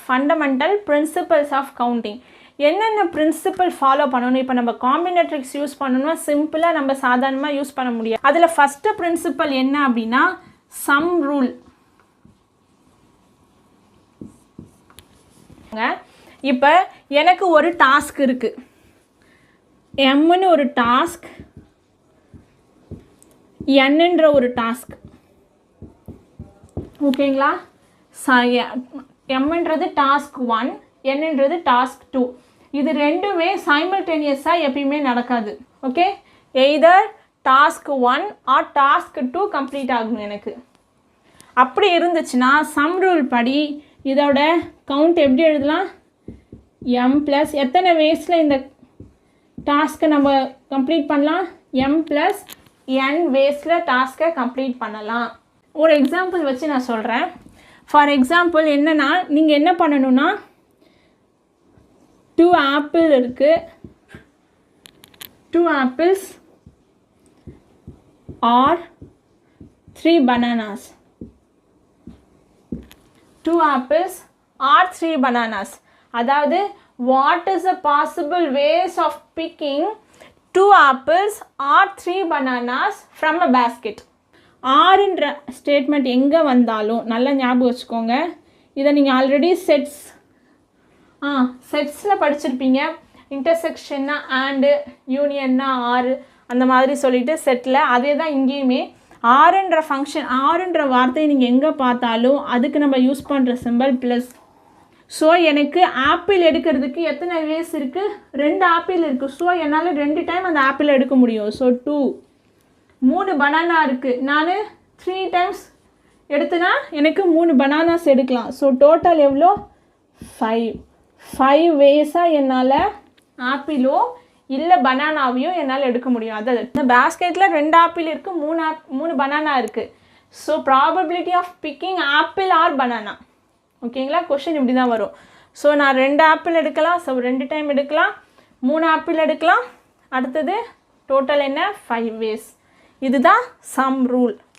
Fundamental principles of counting. என்னென்ன principle follow பண்ணணும்? இப்போ நம்ம காம்பினேட்ரிக்ஸ் யூஸ் பண்ணணும்னா சிம்பிளாக நம்ம சாதாரணமாக யூஸ் பண்ண முடியாது. அதில் ஃபஸ்ட்டு பிரின்சிபல் என்ன அப்படின்னா சம் ரூல். இப்போ எனக்கு ஒரு டாஸ்க் இருக்குது, எம்னு ஒரு டாஸ்க், என்னன்ற ஒரு டாஸ்க். ஓகேங்களா? எம்ன்றது டாஸ்க் 1, என்னன்றது டாஸ்க் 2. இது ரெண்டுமே சைமல்டேனியஸாக எப்பயுமே நடக்காது. Okay, either task 1 or task 2 complete ஆகணும் எனக்கு. அப்படி இருந்துச்சுன்னா சம் ரூல் படி இதோட கவுண்ட் எப்படி எழுதலாம்? எம் ப்ளஸ் எத்தனை வேஸில் இந்த டாஸ்க்கை நம்ம கம்ப்ளீட் பண்ணலாம்? எம் ப்ளஸ் என் வேஸில் டாஸ்க்கை கம்ப்ளீட் பண்ணலாம். ஒரு எக்ஸாம்பிள் வச்சு நான் சொல்கிறேன். ஃபார் எக்ஸாம்பிள் என்னென்னா, நீங்கள் என்ன பண்ணணுன்னா 2 ஆப்பிள் இருக்குது, 2 apples R 3 bananas. 2 apples or 3 bananas. அதாவது what is the possible ways of picking 2 apples or 3 bananas from a basket? ஆறுன்ற ஸ்டேட்மெண்ட் எங்கே வந்தாலும் நல்லா ஞாபகம் வச்சுக்கோங்க. இதை நீங்கள் ஆல்ரெடி செட்ஸில் படிச்சிருப்பீங்க. இன்டர்செக்ஷன்னா ஆண்டு, யூனியன்னா ஆறு, அந்த மாதிரி சொல்லிட்டு செட்டில் அதே தான் இங்கேயுமே. ஆறுன்ற ஃபங்க்ஷன், ஆறுன்ற வார்த்தையை நீங்கள் எங்கே பார்த்தாலும் அதுக்கு நம்ம யூஸ் பண்ணுற சிம்பிள் ப்ளஸ். ஸோ எனக்கு ஆப்பிள் எடுக்கிறதுக்கு எத்தனை வேஸ் இருக்குது? 2 ஆப்பிள் இருக்குது. ஸோ என்னால் 2 டைம் அந்த ஆப்பிள் எடுக்க முடியும். ஸோ 2. 3 பனானா இருக்குது, நான் 3 டைம்ஸ் எடுத்துனா எனக்கு 3 பனானாஸ் எடுக்கலாம். ஸோ டோட்டல் எவ்வளோ? 5 வேஸாக என்னால் ஆப்பிளோ இல்லை பனானாவையும் என்னால் எடுக்க முடியும். அதாவது இந்த பேஸ்கெட்டில் 2 ஆப்பிள் இருக்குது, 3 பனானா இருக்குது. So probability of picking apple or banana. ஓகேங்களா? கொஷின் இப்படி தான் வரும். ஸோ நான் 2 ஆப்பிள் எடுக்கலாம், ஸோ 2 டைம் எடுக்கலாம், 3 ஆப்பிள் எடுக்கலாம். அடுத்தது டோட்டல் என்ன? 5 வேஸ். இதுதான் சம் ரூல்.